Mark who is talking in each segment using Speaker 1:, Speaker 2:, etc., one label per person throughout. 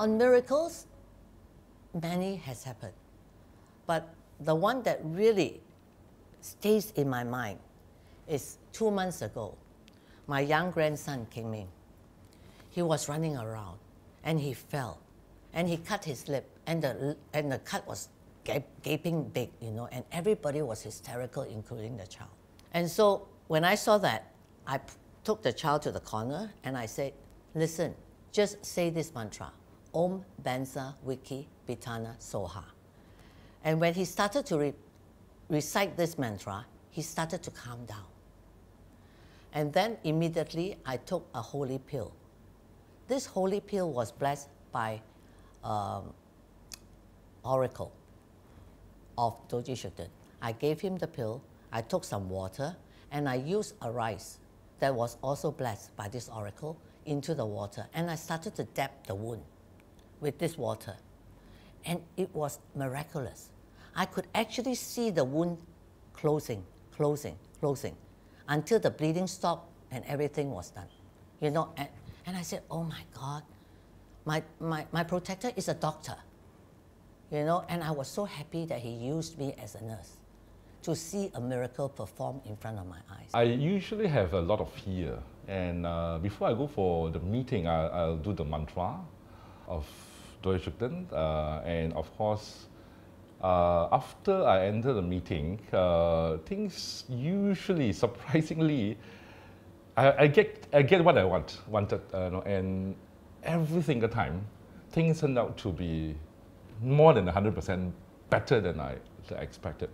Speaker 1: on miracles, many has happened. But the one that really stays in my mind is 2 months ago. My young grandson came in. He was running around and he fell and he cut his lip and the cut was gaping big, you know, and everybody was hysterical, including the child. And so when I saw that, I took the child to the corner and I said, listen, just say this mantra, Om Benza Wiki Bitana Soha. And when he started to recite this mantra, he started to calm down. And then immediately I took a holy pill. This holy pill was blessed by oracle of Dorje Shugden. I gave him the pill, I took some water, and I used a rice that was also blessed by this oracle into the water. And I started to dab the wound with this water. And it was miraculous. I could actually see the wound closing, until the bleeding stopped and everything was done. You know, and I said, oh my God, my protector is a doctor. You know, and I was so happy that he used me as a nurse to see a miracle performed in front of my eyes.
Speaker 2: I usually have a lot of fear, and before I go for the meeting, I'll do the mantra of Dorje Shugden, and of course, after I enter the meeting, things usually, surprisingly, I get what I wanted, and every single time, things turned out to be more than 100% better than I expected.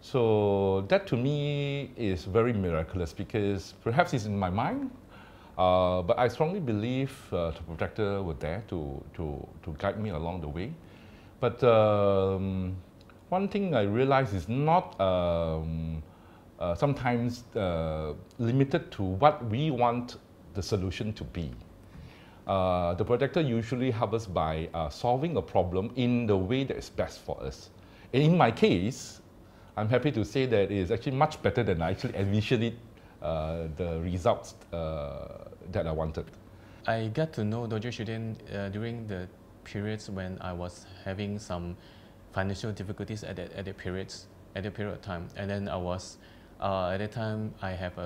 Speaker 2: So that to me is very miraculous because perhaps it's in my mind, but I strongly believe the protector was there to guide me along the way. But one thing I realized is not sometimes limited to what we want the solution to be. The protector usually helps us by solving a problem in the way that is best for us. And in my case, I'm happy to say that it is actually much better than I actually envisioned the results that I wanted.
Speaker 3: I got to know Dorje Shugden during the periods when I was having some financial difficulties at that period of time. And then I was, at that time, I have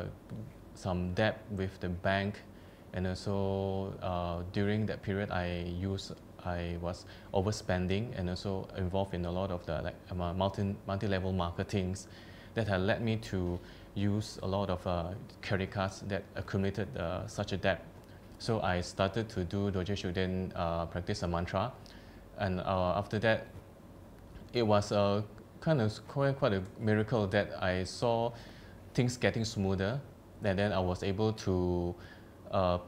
Speaker 3: some debt with the bank. And also during that period, I was overspending and also involved in a lot of the multi-level marketings that had led me to use a lot of credit cards that accumulated such a debt. So I started to do Dorje Shugden, practice a mantra, and after that, it was kind of quite a miracle that I saw things getting smoother, and then I was able to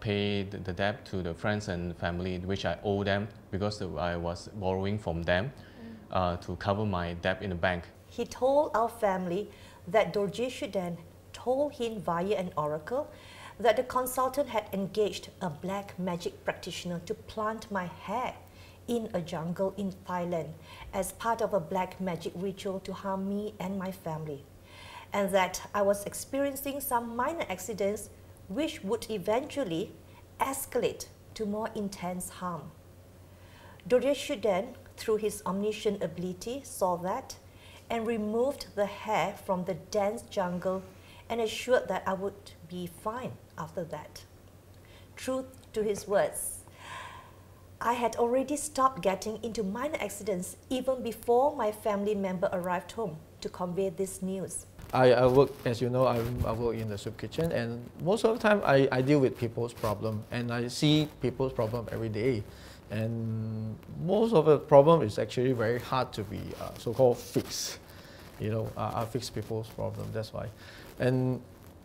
Speaker 3: pay the debt to the friends and family which I owe them because I was borrowing from them to cover my debt in the bank.
Speaker 4: He told our family that Dorje Shugden told him via an oracle that the consultant had engaged a black magic practitioner to plant my hair in a jungle in Thailand as part of a black magic ritual to harm me and my family, and that I was experiencing some minor accidents which would eventually escalate to more intense harm. Dorje Shugden, through his omniscient ability, saw that and removed the hair from the dense jungle and assured that I would be fine after that. True to his words, I had already stopped getting into minor accidents even before my family member arrived home to convey this news.
Speaker 5: I work, as you know, I work in the soup kitchen, and most of the time I deal with people's problem, and I see people's problem every day. And most of the problem is actually very hard to be so-called fixed. You know, I fix people's problem, that's why. And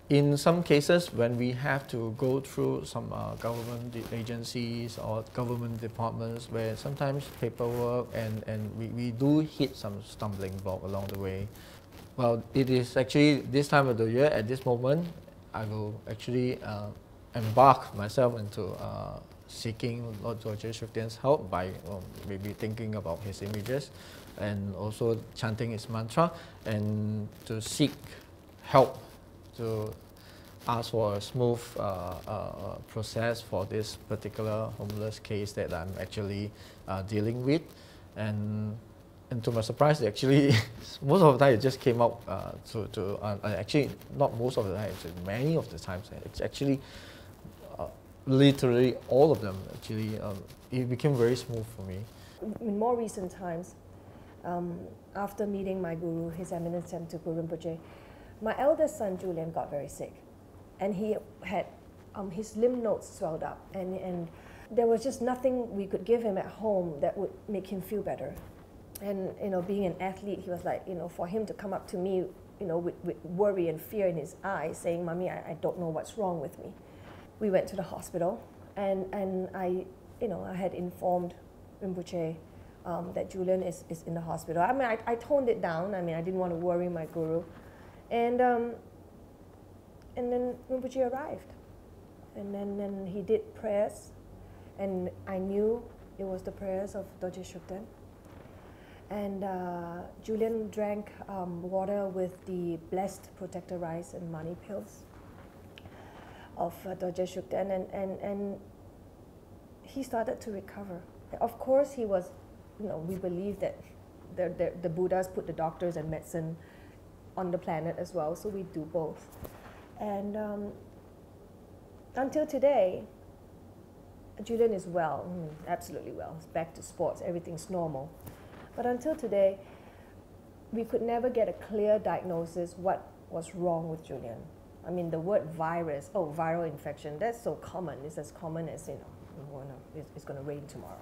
Speaker 5: in some cases, when we have to go through some government agencies or government departments where sometimes paperwork and we do hit some stumbling block along the way. Well, it is actually this time of the year, at this moment, I will actually embark myself into seeking Lord Dorje Shugden's help by maybe thinking about his images and also chanting his mantra and to seek help to asked for a smooth process for this particular homeless case that I'm actually dealing with, and to my surprise, actually, most of the time it just came out actually not most of the time, many of the times, it's actually literally all of them actually, it became very smooth for me.
Speaker 6: In more recent times, after meeting my guru, His Eminence Temtu Guru Rinpoche, my eldest son Gyalchen got very sick, and he had his lymph nodes swelled up, and there was just nothing we could give him at home that would make him feel better. And being an athlete, he was like, for him to come up to me, with worry and fear in his eyes, saying, "Mommy, I don't know what's wrong with me." We went to the hospital, and I had informed Rinpoche that Gyalchen is in the hospital. I mean, I toned it down. I mean, I didn't want to worry my guru. And then Rinpoche arrived. And then he did prayers. And I knew it was the prayers of Dorje Shugden. And Gyalchen drank water with the blessed protector rice and money pills of Dorje Shugden. And he started to recover. Of course, he was, we believe that the Buddhas put the doctors and medicine on the planet as well, so we do both. And until today, Gyalchen is well, absolutely well. He's back to sports, everything's normal. But until today, we could never get a clear diagnosis what was wrong with Gyalchen. I mean, the word virus, viral infection, that's so common. It's as common as, it's going to rain tomorrow.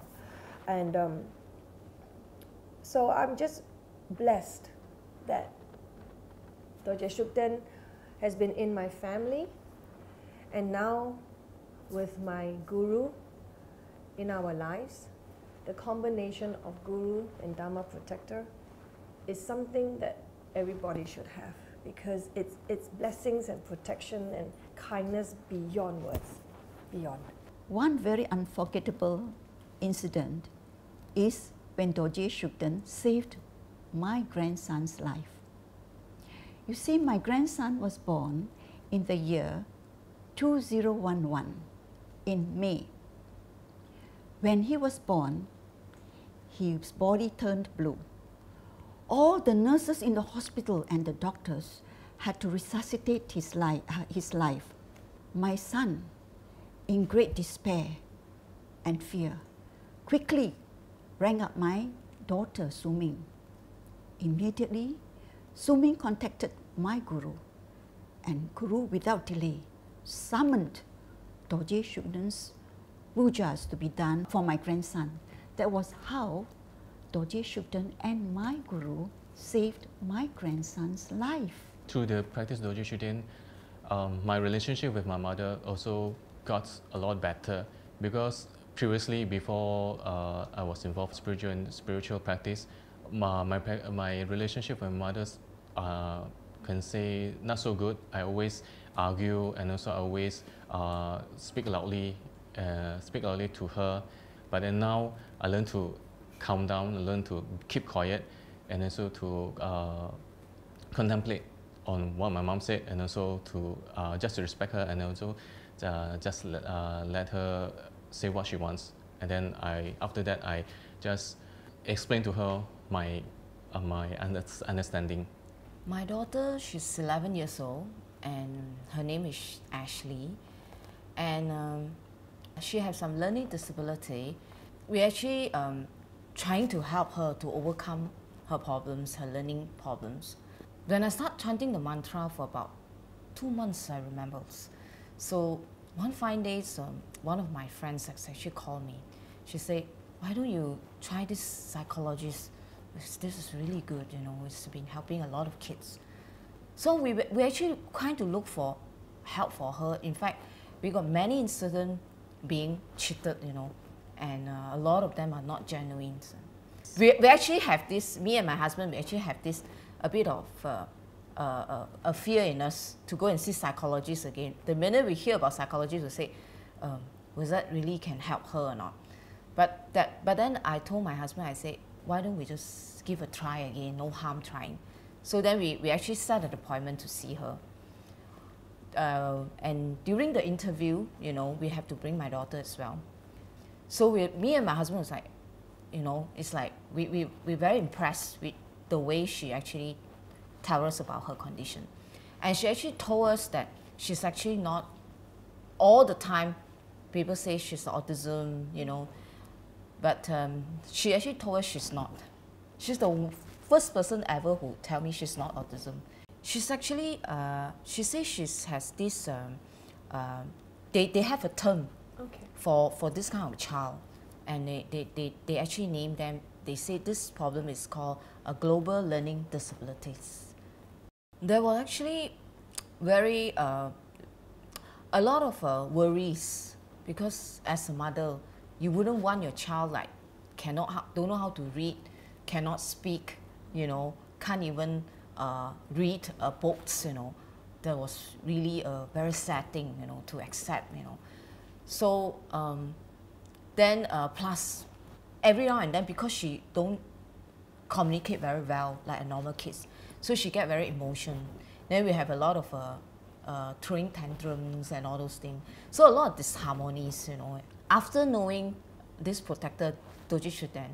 Speaker 6: And so I'm just blessed that Dorje Shugden has been in my family, and now with my guru in our lives, the combination of guru and dharma protector is something that everybody should have, because it's blessings and protection and kindness beyond words, beyond.
Speaker 7: One very unforgettable incident is when Dorje Shugden saved my grandson's life. You see, my grandson was born in the year 2011 in May. When he was born, his body turned blue. All the nurses in the hospital and the doctors had to resuscitate his life. My son, in great despair and fear, quickly rang up my daughter, Suming. Immediately, Suming contacted my guru, and Guru, without delay, summoned Dorje Shugden's pujas to be done for my grandson. That was how Dorje Shugden and my guru saved my grandson's life.
Speaker 3: Through the practice of Dorje Shugden, my relationship with my mother also got a lot better, because previously, before I was involved in spiritual practice, my relationship with my mother can say not so good. I always argue, and also I always speak loudly to her. But then now I learn to calm down, I learn to keep quiet, and also to contemplate on what my mom said, and also to just to respect her, and also just let her say what she wants. And then after that I just explain to her my understanding.
Speaker 8: My daughter, she's 11 years old, and her name is Ashley, and she has some learning disability. We're actually trying to help her to overcome her problems, her learning problems. When I start chanting the mantra for about 2 months, I remember. So one fine day, one of my friends actually called me. She said, "Why don't you try this psychologist? This is really good, it's been helping a lot of kids." So we actually trying to look for help for her. In fact, we got many incidents being cheated, and a lot of them are not genuine. We actually have this, me and my husband, we actually have this, a bit of a fear in us to go and see psychologists again. The minute we hear about psychologists, we say, was that really can help her or not? But then I told my husband, I said, why don't we just give a try again, no harm trying. So then we actually set an appointment to see her. and during the interview, you know, we have to bring my daughter as well. So me and my husband was like, you know, it's like we're very impressed with the way she actually tells us about her condition. And she actually told us that she's actually not, all the time people say she's autism, you know, but she actually told us she's not. She's the first person ever who tell me she's not autism. She's actually, she says she has this, they have a term for this kind of child, and they actually name them, they say this problem is called a global learning disabilities. There were actually a lot of worries, because as a mother, you wouldn't want your child like don't know how to read, cannot speak, you know, can't even read books, you know. That was really a very sad thing, you know, to accept, you know. So then plus every now and then, because she don't communicate very well like a normal kids, so she get very emotional. Then we have a lot of throwing tantrums and all those things. So a lot of disharmonies, you know. After knowing this protector, Dorje Shugden,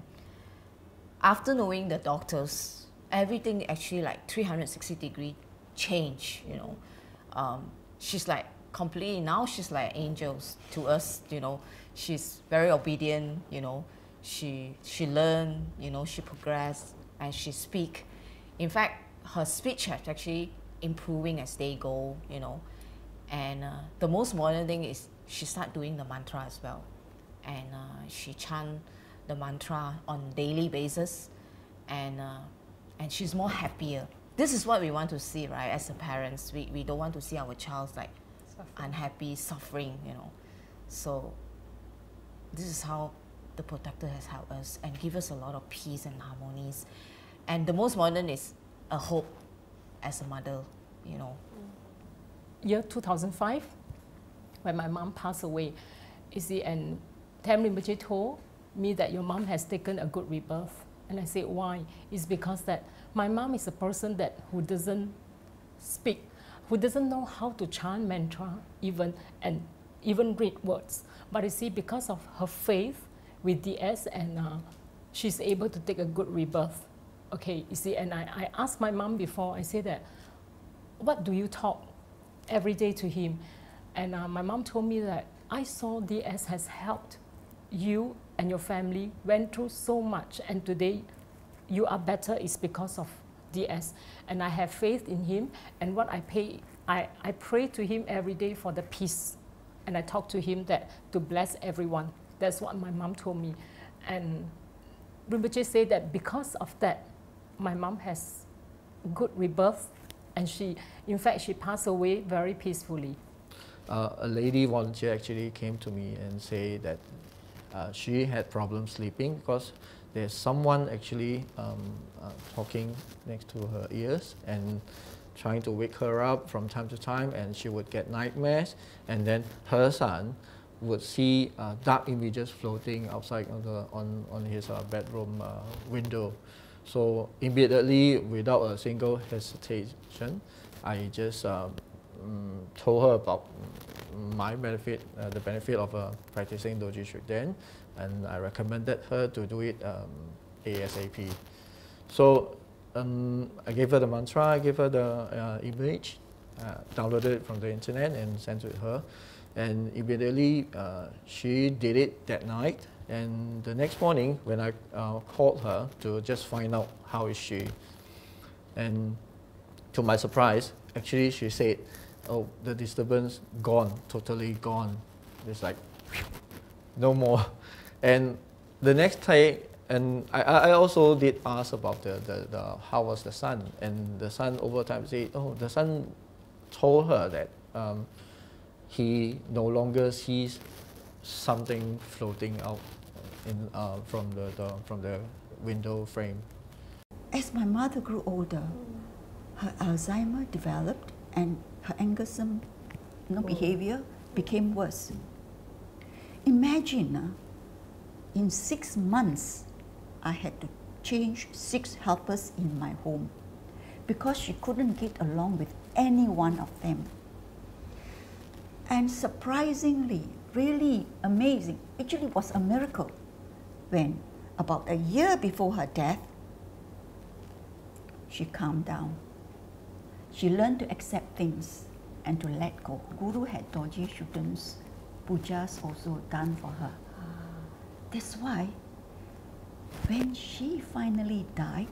Speaker 8: after knowing the doctors, everything actually like 360-degree change, you know. She's like completely, now she's like angels to us, you know. She's very obedient, you know. She learn, you know, she progress, and she speak. In fact, her speech has actually improving as they go, you know. And the most modern thing is she start doing the mantra as well. And she chant the mantra on daily basis, and she's more happier. This is what we want to see, right? As a parents, we don't want to see our child like unhappy, suffering, you know. So this is how the protector has helped us and give us a lot of peace and harmonies. And the most modern is a hope as a mother, you know.
Speaker 9: Year 2005, when my mom passed away, you see, and Tam Rinpoche told me that your mom has taken a good rebirth. And I said, why? It's because that my mom is a person that who doesn't speak, who doesn't know how to chant mantra even read words. But you see, because of her faith with DS, and she's able to take a good rebirth. Okay, you see, and I asked my mom before, I said that, what do you talk every day to him? And my mom told me that I saw DS has helped you and your family, went through so much, and today you are better is because of DS. And I have faith in him, and what I pray to him every day for the peace. And I talk to him that to bless everyone. That's what my mom told me. And Rinpoche said that because of that, my mom has good rebirth, and in fact, she passed away very peacefully.
Speaker 5: A lady volunteer actually came to me and said that she had problems sleeping because there's someone actually talking next to her ears and trying to wake her up from time to time, and she would get nightmares, and then her son would see dark images floating outside on his bedroom window. So immediately, without a single hesitation, I just told her about my benefit, the benefit of practicing Dorje Shugden, and I recommended her to do it ASAP. So I gave her the mantra, I gave her the image, downloaded it from the internet and sent it to her. And immediately she did it that night. And the next morning, when I called her to just find out how is she, and to my surprise, actually she said, oh, the disturbance gone, totally gone. It's like, no more. And the next day, and I also did ask about the how was the son, and the son over time said, oh, the son told her that he no longer sees something floating out from the window frame.
Speaker 7: As my mother grew older, her Alzheimer developed and her angersome behavior became worse. Imagine, in 6 months, I had to change 6 helpers in my home because she couldn't get along with any one of them. And surprisingly, really amazing, actually it was a miracle, when about a year before her death, she calmed down. She learned to accept things and to let go. Guru had Dorje Shugden's pujas also done for her. That's why when she finally died,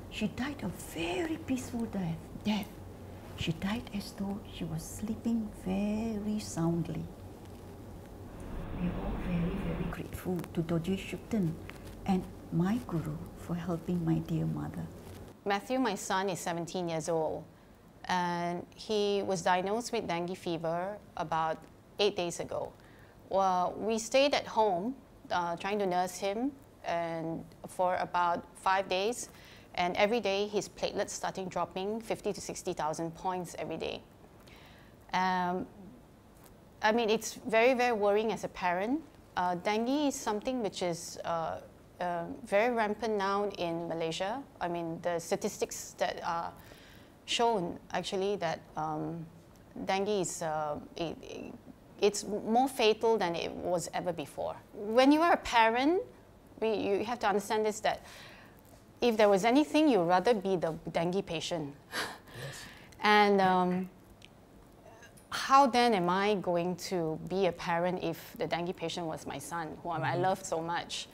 Speaker 7: she died a very peaceful death. She died as though she was sleeping very soundly. We are all very, very grateful to Dorje Shugden and my Guru for helping my dear mother.
Speaker 10: Matthew, my son, is 17 years old, and he was diagnosed with dengue fever about 8 days ago. Well, we stayed at home trying to nurse him and for about 5 days, and every day his platelets starting dropping 50 to 60,000 points every day. I mean, it's very, very worrying as a parent. Dengue is something which is very rampant now in Malaysia. I mean, the statistics that are shown actually that dengue is it's more fatal than it was ever before. When you are a parent, you have to understand this, that if there was anything, you'd rather be the dengue patient. Yes. And how then am I going to be a parent if the dengue patient was my son, whom I loved so much?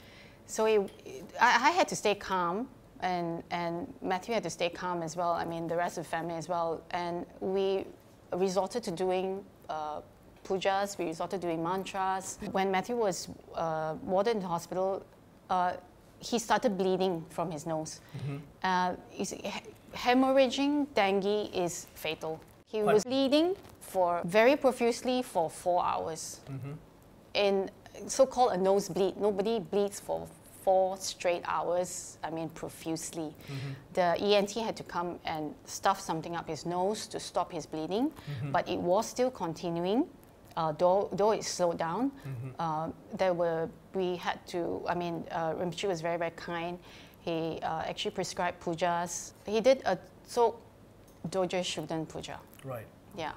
Speaker 10: So I had to stay calm, and Matthew had to stay calm as well. I mean, the rest of the family as well. And we resorted to doing pujas, we resorted to doing mantras. When Matthew was warded in the hospital, he started bleeding from his nose. Hemorrhaging dengue is fatal. He was bleeding very profusely for 4 hours. In so-called a nosebleed. Nobody bleeds for 4 straight hours, I mean profusely. The ENT had to come and stuff something up his nose to stop his bleeding, but it was still continuing, though it slowed down. We had to, I mean, Rinpoche was very, very kind. He actually prescribed pujas. He did a Dorje Shugden puja. Right. Yeah.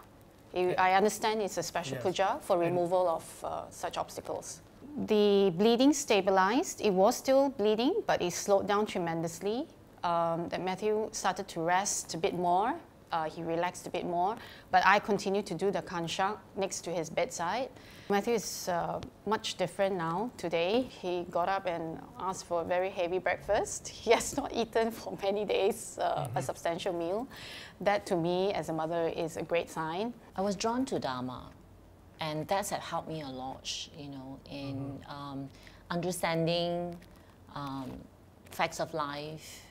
Speaker 10: I understand it's a special puja for removal of such obstacles. The bleeding stabilized. It was still bleeding, but it slowed down tremendously. That Matthew started to rest a bit more. He relaxed a bit more, but I continued to do the kanshak next to his bedside. Matthew is much different now today. He got up and asked for a very heavy breakfast. He has not eaten for many days a substantial meal. That to me as a mother is a great sign.
Speaker 11: I was drawn to dharma, and that's had helped me a lot, you know, in understanding facts of life,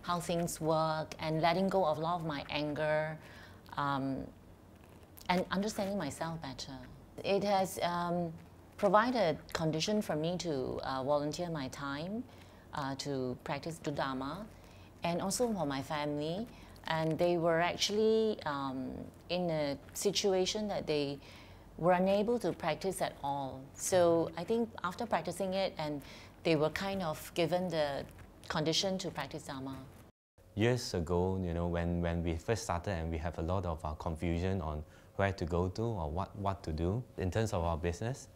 Speaker 11: how things work, and letting go of a lot of my anger, and understanding myself better. It has provided condition for me to volunteer my time to practice Dharma, and also for my family. And they were actually in a situation that they were unable to practice at all. So I think after practicing it, and they were kind of given the condition to practice Dharma.
Speaker 12: Years ago, you know, when we first started and we have a lot of confusion on where to go to or what to do in terms of our business.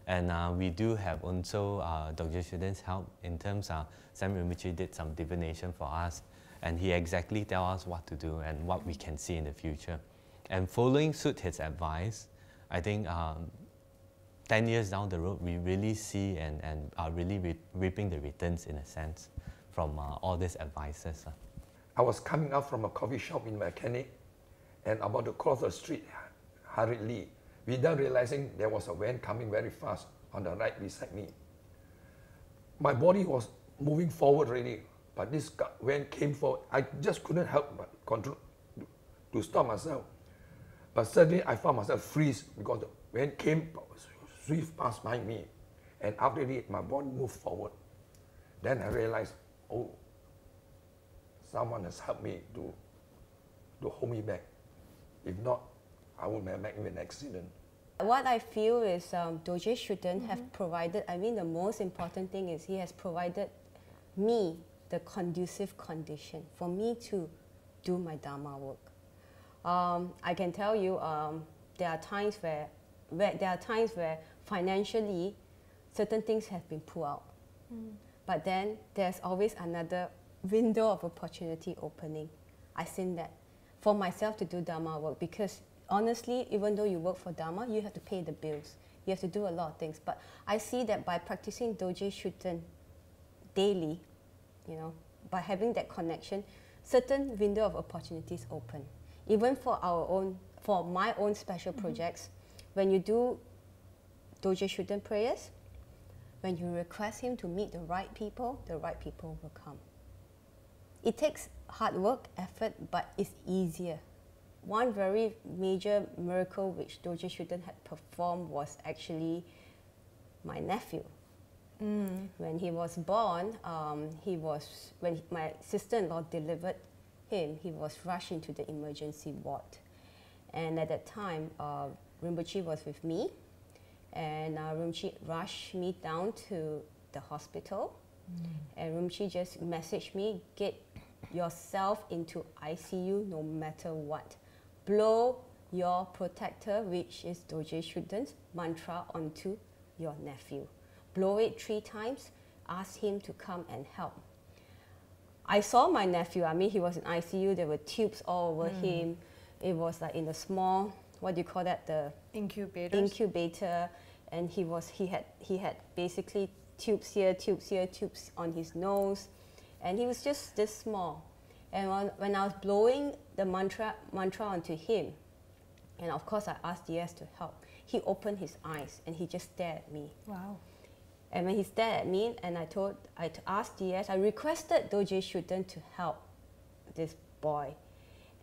Speaker 12: And we do have also Dorje Shugden's help in terms of Sam Rinpoche did some divination for us, and he exactly tells us what to do and what we can see in the future. And following suit his advice, I think 10 years down the road, we really see and are really reaping the returns in a sense from all these advices.
Speaker 13: I was coming out from a coffee shop in Mechanic and about to cross the street hurriedly, without realizing there was a van coming very fast on the right beside me. My body was moving forward really, but this van came forward. I just couldn't help but control to stop myself. But suddenly I found myself freeze because the van came swift past by me, and after it, my body moved forward. Then I realized, oh, someone has helped me to hold me back. If not, I would have met in an accident.
Speaker 14: What I feel is Dorje Shugden have provided, I mean the most important thing is he has provided me the conducive condition for me to do my Dharma work. I can tell you there are times where financially certain things have been pulled out. But then there's always another window of opportunity opening. I've seen that for myself to do Dharma work, because honestly, even though you work for Dharma, you have to pay the bills. You have to do a lot of things. But I see that by practicing Dorje Shugden daily, you know, by having that connection, certain window of opportunities open. Even for my own special projects, when you do Dorje Shugden prayers, when you request him to meet the right people will come. It takes hard work, effort, but it's easier. One very major miracle which Dorje Shugden had performed was actually my nephew. When he was born, when my sister-in-law delivered him, he was rushed into the emergency ward. And at that time, Rinpoche was with me, and Rinpoche rushed me down to the hospital, and Rinpoche just messaged me, get yourself into ICU no matter what. Blow your protector, which is Dorje Shugden's mantra, onto your nephew. Blow it 3 times, ask him to come and help. I saw my nephew, I mean, he was in ICU, there were tubes all over him. It was like in a small, what do you call that, the incubator, and he had basically tubes here, tubes on his nose, and he was just this small. And when I was blowing the mantra onto him, and of course I asked DS to help, he opened his eyes and he just stared at me.
Speaker 6: Wow.
Speaker 14: And when he stared at me, and I asked DS, I requested Dorje Shugden to help this boy.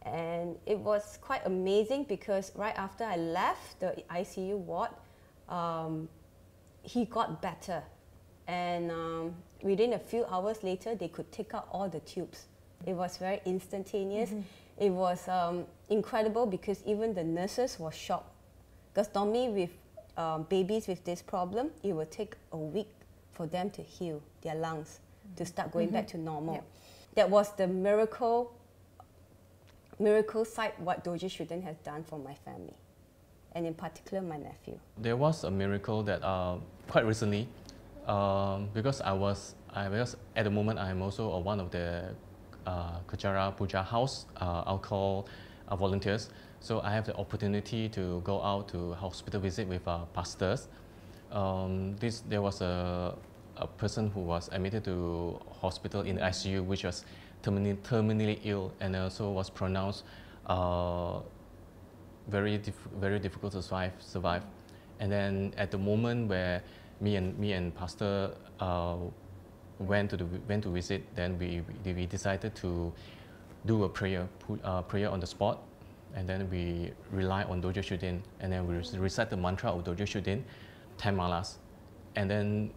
Speaker 14: And it was quite amazing because right after I left the ICU ward, he got better. And within a few hours later, they could take out all the tubes. It was very instantaneous. It was incredible because even the nurses were shocked. Because normally with babies with this problem, it will take a week for them to heal their lungs, to start going back to normal. Yep. That was the miracle side what Dorje Shugden has done for my family, and in particular my nephew.
Speaker 3: There was a miracle that quite recently, because because at the moment I am also one of the Kachara Puja House alcohol volunteers. So I have the opportunity to go out to hospital visit with pastors. There was a person who was admitted to hospital in the ICU, which was terminally ill, and also was pronounced very difficult to survive. And then at the moment where me and pastor went to visit, then we decided to do a prayer on the spot, and then we rely on Dorje Shugden, and then we recite the mantra of Dorje Shugden, 10 malas. And then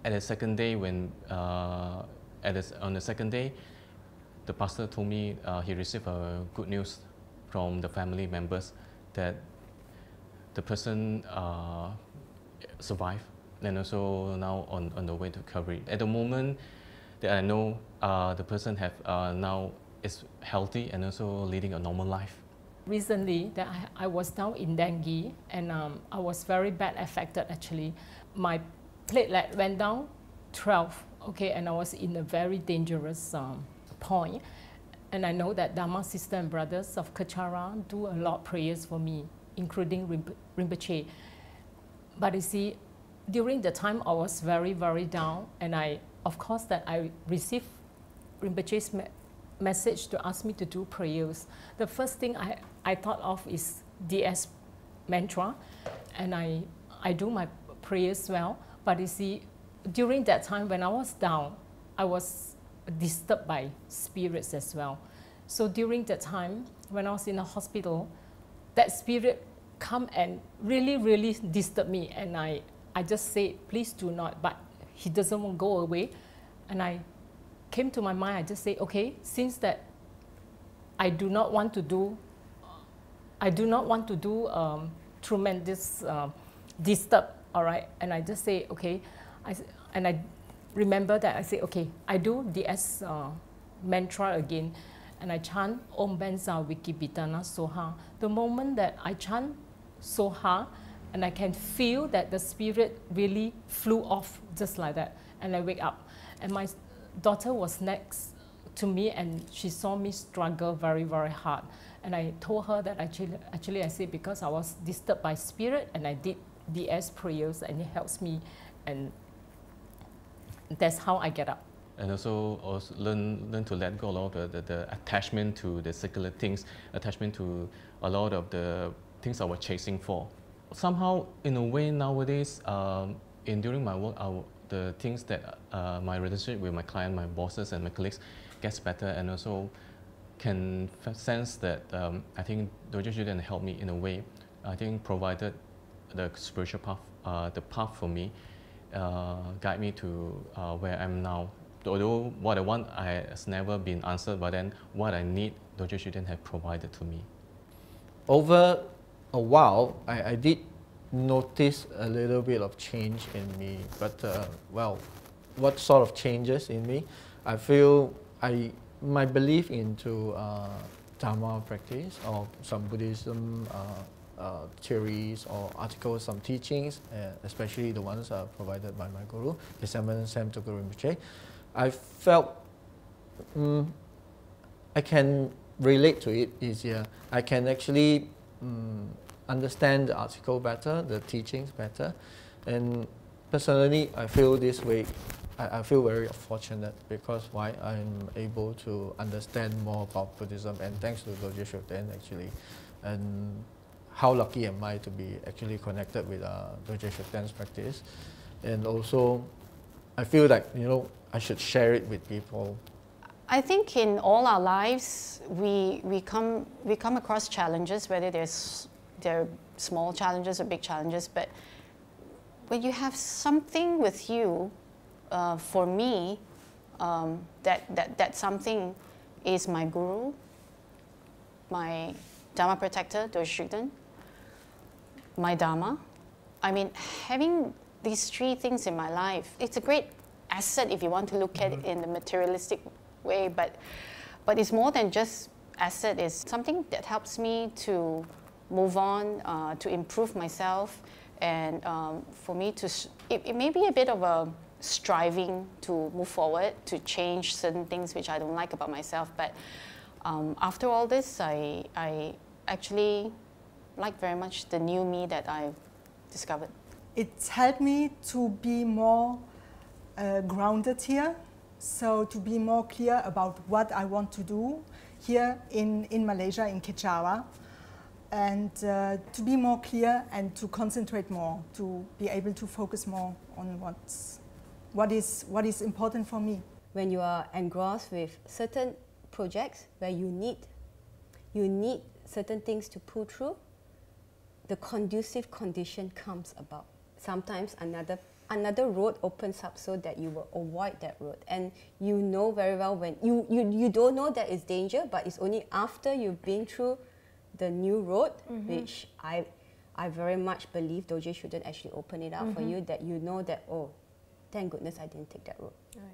Speaker 3: at the second day, on the second day, the pastor told me he received good news from the family members that the person survived, and also now on the way to recovery. At the moment that I know, the person now is healthy and also leading a normal life.
Speaker 9: Recently, that I was down in dengue, and I was very bad affected actually. My platelet went down 12, okay, and I was in a very dangerous point. And I know that Dharma sister and brothers of Kachara do a lot of prayers for me, including Rinpoche. But you see, during the time I was very, very down, and of course that I received Rinpoche's message to ask me to do prayers. The first thing I thought of is DS mantra, and I do my prayers well. But you see, during that time when I was down, I was disturbed by spirits as well. So during that time when I was in the hospital, that spirit come and really, really disturb me, and I just said, please do not, but he doesn't want to go away. And I came to my mind, I just say, okay, since that I do not want to do tremendous disturb, all right, and I just say, okay, and I remember that I say, okay, I do DS mantra again, and I chant Om Benza Wiki Bitana Soha. The moment that I chant Soha, and I can feel that the spirit really flew off just like that, and I wake up. And my daughter was next to me, and she saw me struggle very, very hard. And I told her that actually I said, because I was disturbed by spirit, and I did DS prayers, and it helps me, and that's how I get up.
Speaker 3: And also learn to let go a lot of the attachment to the secular things, attachment to a lot of the things I was chasing for. Somehow, in a way, nowadays, during my work, the things that my relationship with my client, my bosses, and my colleagues gets better, and also can sense that I think Dorje Shugden helped me in a way. I think provided the spiritual path, the path for me, guide me to where I am now. Although what I want has never been answered, but then what I need, Dorje Shugden have provided to me.
Speaker 5: Over a while, I did notice a little bit of change in me, but well, what sort of changes in me? I feel my belief into dharma practice or some Buddhism theories or articles, some teachings, especially the ones provided by my guru, His Eminence Sam Tukul Rinpoche, I felt I can relate to it easier. I can actually understand the article better, the teachings better, and personally I feel this way. I feel very fortunate because why I'm able to understand more about Buddhism, and thanks to Dorje Shugden actually, and how lucky am I to be actually connected with Dorje Shugden's practice, and also I feel like I should share it with people.
Speaker 10: I think in all our lives we come across challenges, whether they're small challenges or big challenges, but when you have something with you, for me, that something is my guru, my dharma protector, Dorje Shugden, my dharma. I mean, having these three things in my life, it's a great asset if you want to look at it in the materialistic way, but it's more than just asset. It's something that helps me to move on, to improve myself, and for me to, it may be a bit of a striving to move forward, to change certain things which I don't like about myself, but after all this, I actually like very much the new me that I've discovered.
Speaker 15: It's helped me to be more grounded here, so to be more clear about what I want to do here in Malaysia, in Kejawa, and to be more clear and to concentrate more, to be able to focus more on what is important for me.
Speaker 14: When you are engrossed with certain projects where you need certain things to pull through, the conducive condition comes about. Sometimes another road opens up so that you will avoid that road, and you know very well when you don't know that it's danger, but it's only after you've been through the new road, which I very much believe Dorje Shugden actually open it up for you, that you know that, oh, thank goodness I didn't take that road.
Speaker 6: Right.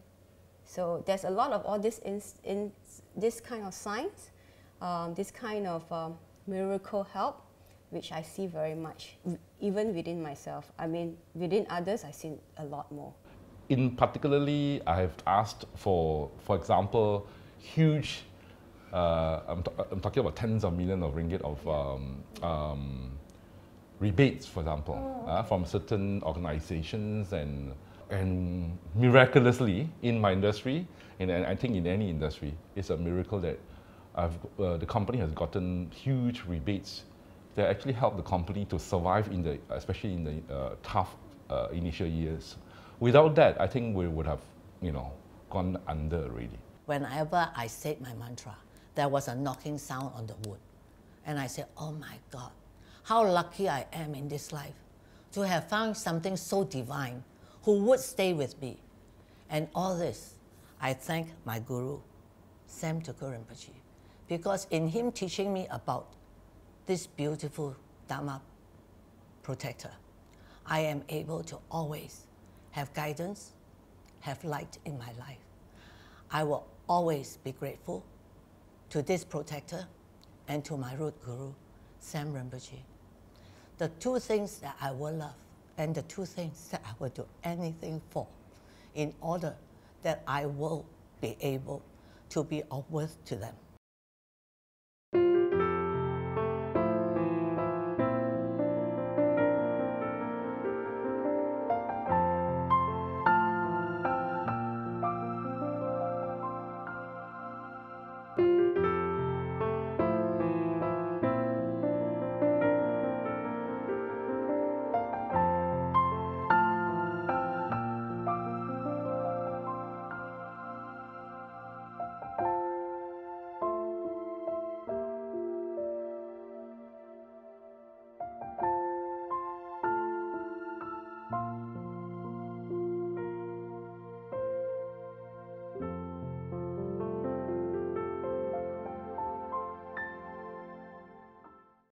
Speaker 14: So there's a lot of all this in this kind of signs, this kind of miracle help, which I see very much, even within myself. I mean, within others, I see a lot more.
Speaker 2: In particularly, I have asked for example, huge, I'm talking about tens of millions of ringgit of rebates, for example, from certain organizations, and miraculously in my industry, and I think in any industry, it's a miracle that the company has gotten huge rebates that actually help the company to survive especially in the tough initial years. Without that, I think we would have, gone under already.
Speaker 1: Whenever I said my mantra, there was a knocking sound on the wood. And I said, oh my God, how lucky I am in this life to have found something so divine who would stay with me. And all this, I thank my guru, Sam Tukul Rinpoche, because in him teaching me about this beautiful Dharma protector, I am able to always have guidance, have light in my life. I will always be grateful to this protector, and to my root guru, Sam Rinpoche. The two things that I will love, and the two things that I will do anything for, in order that I will be able to be of worth to them.